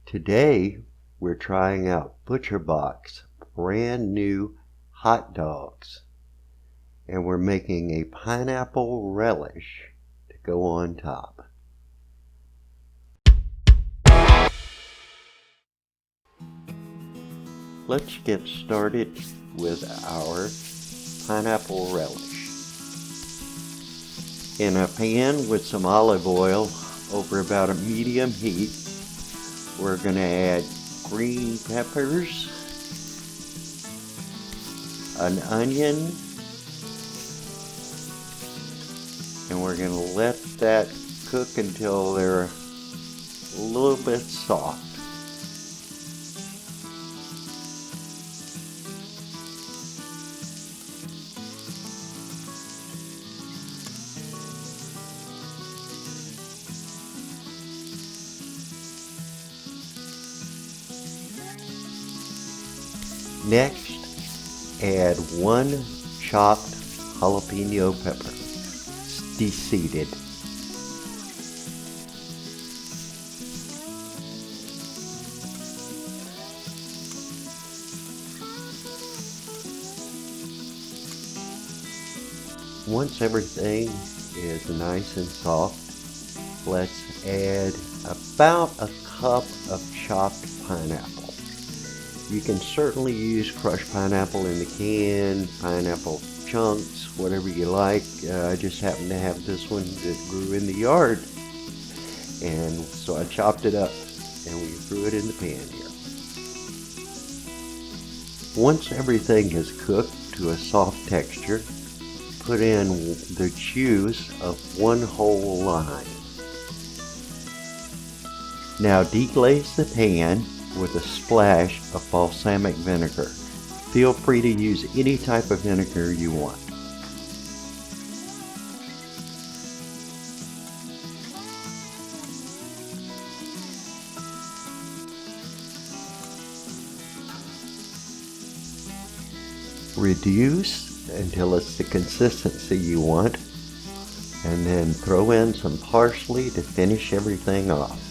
Today we're trying out ButcherBox brand new hot dogs, and we're making a pineapple relish to go on top. Let's get started with our pineapple relish. In a pan with some olive oil over about a medium heat, we're going to add green peppers, an onion, and we're going to let that cook until they're a little bit soft. Next, add 1 chopped jalapeno pepper, de-seeded. Once everything is nice and soft, let's add about a cup of chopped pineapple. You can certainly use crushed pineapple in the can, pineapple chunks, whatever you like. I just happen to have this one that grew in the yard, and so I chopped it up and we threw it in the pan here. Once everything is cooked to a soft texture, put in the juice of 1 whole lime. Now deglaze the pan with a splash of balsamic vinegar. Feel free to use any type of vinegar you want. Reduce until it's the consistency you want, and then throw in some parsley to finish everything off.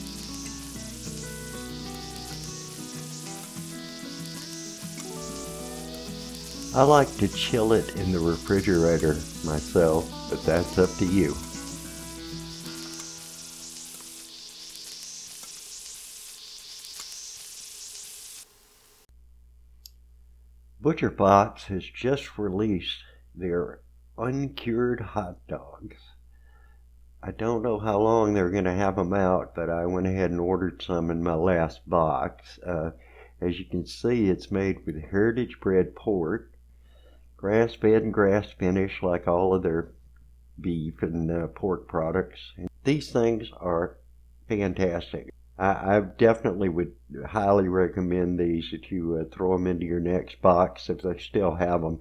I like to chill it in the refrigerator myself, but that's up to you. ButcherBox has just released their uncured hot dogs. I don't know how long they're going to have them out, but I went ahead and ordered some in my last box. As you can see, it's made with heritage bred pork, grass-fed and grass-finished like all of their beef and pork products. And these things are fantastic. I definitely would highly recommend these if you throw them into your next box if they still have them.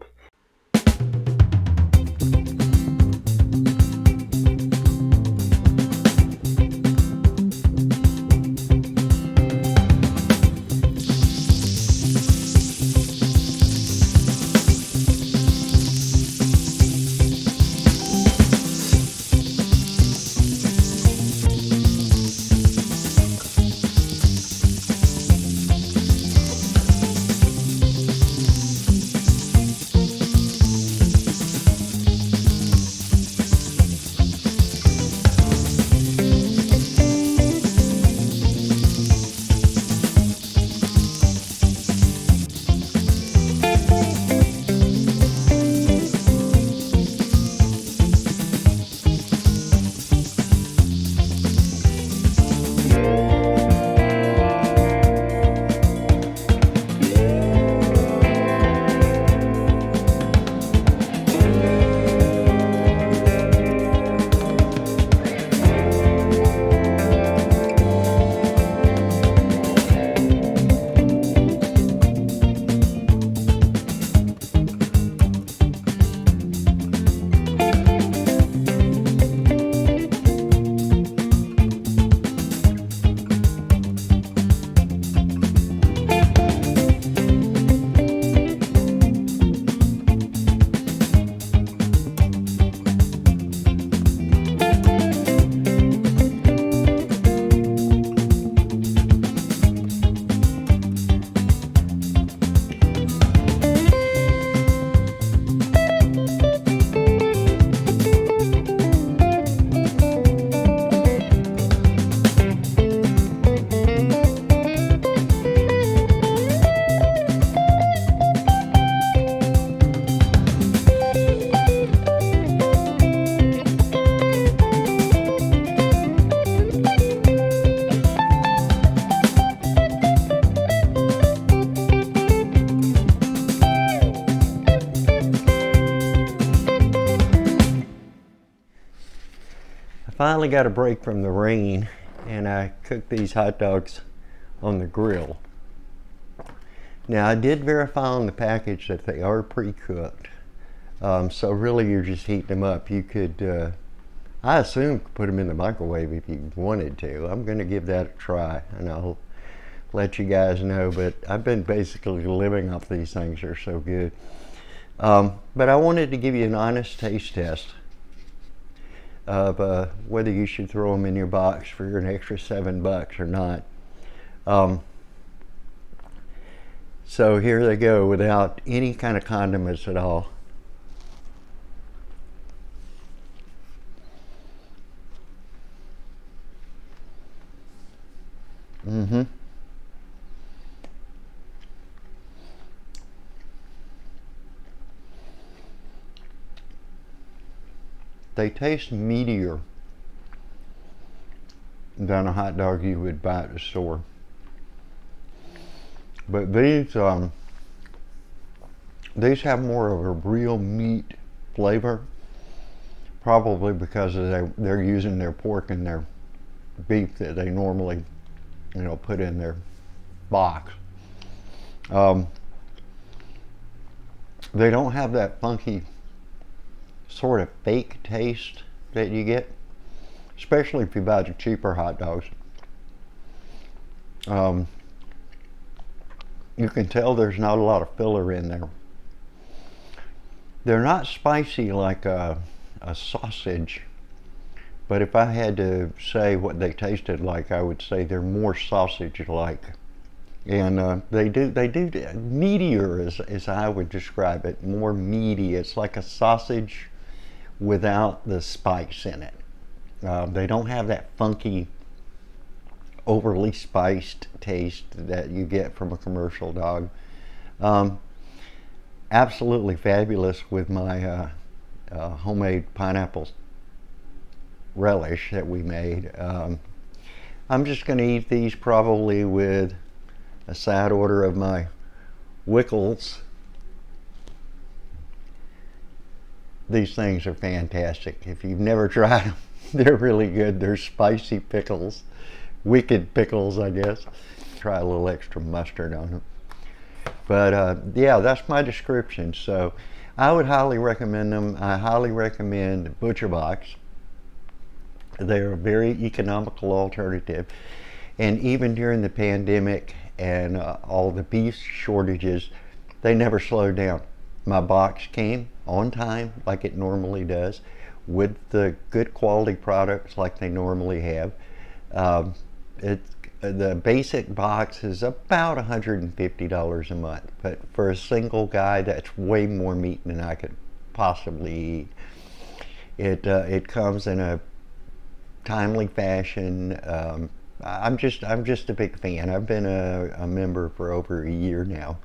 finally got a break from the rain, and I cooked these hot dogs on the grill. Now, I did verify on the package that they are pre-cooked, so really you're just heating them up. You could, I assume, put them in the microwave if you wanted to. I'm going to give that a try, and I'll let you guys know, but I've been basically living off these things. They're so good. But I wanted to give you an honest taste test of whether you should throw them in your box for an extra $7 or not. So here they go without any kind of condiments at all. They taste meatier than a hot dog you would buy at the store. But these have more of a real meat flavor, probably because they're using their pork and their beef that they normally, put in their box. They don't have that funky sort of fake taste that you get, especially if you buy the cheaper hot dogs. You can tell there's not a lot of filler in there. They're not spicy like a sausage, but if I had to say what they tasted like, I would say they're more sausage-like. And they do meatier, as I would describe it, more meaty. It's like a sausage without the spice in it. They don't have that funky, overly spiced taste that you get from a commercial dog. Absolutely fabulous with my homemade pineapple relish that we made. I'm just going to eat these probably with a side order of my Wickles. These things are fantastic. If you've never tried them, they're really good. They're spicy pickles, wicked pickles, I guess. Try a little extra mustard on them. But yeah, that's my description. So I would highly recommend them. I highly recommend Butcher Box. They're a very economical alternative. And even during the pandemic and all the beef shortages, they never slowed down. My box came on time like it normally does, with the good quality products like they normally have. The basic box is about $150 a month, but for a single guy, that's way more meat than I could possibly eat. It comes in a timely fashion. I'm just a big fan. I've been a member for over a year now,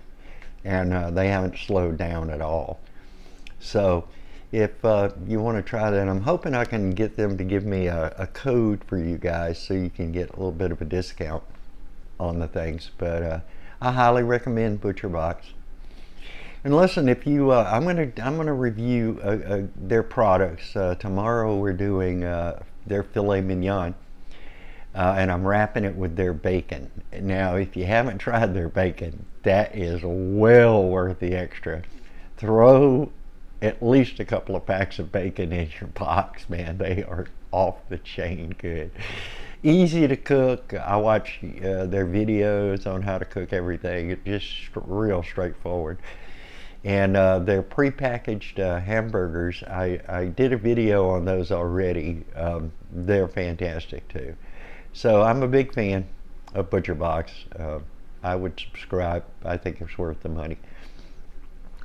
and they haven't slowed down at all. So if you want to try that, I'm hoping I can get them to give me a code for you guys so you can get a little bit of a discount on the things. But I highly recommend Butcher Box. And listen, if you, I'm gonna review their products. Tomorrow we're doing their filet mignon. And I'm wrapping it with their bacon. Now, if you haven't tried their bacon, that is well worth the extra. Throw at least a couple of packs of bacon in your box, man. They are off the chain good. Easy to cook. I watch their videos on how to cook everything. It's just real straightforward. And their prepackaged hamburgers, I did a video on those already. They're fantastic too. So I'm a big fan of Butcher Box. I would subscribe. I think it's worth the money.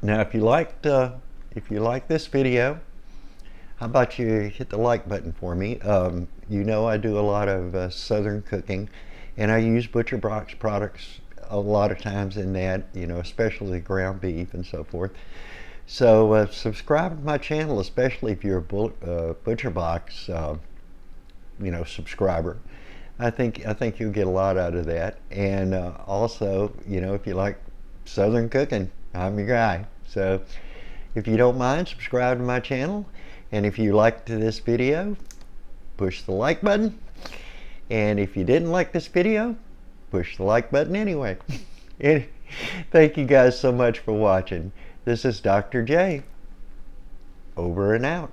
Now, if you liked this video, how about you hit the like button for me? You know I do a lot of Southern cooking, and I use Butcher Box products a lot of times in that, especially ground beef and so forth. So subscribe to my channel, especially if you're a Butcher Box, subscriber. I think you'll get a lot out of that. And also, if you like Southern cooking, I'm your guy. So if you don't mind, subscribe to my channel. And if you liked this video, push the like button. And if you didn't like this video, push the like button anyway. Thank you guys so much for watching. This is Dr. J. Over and out.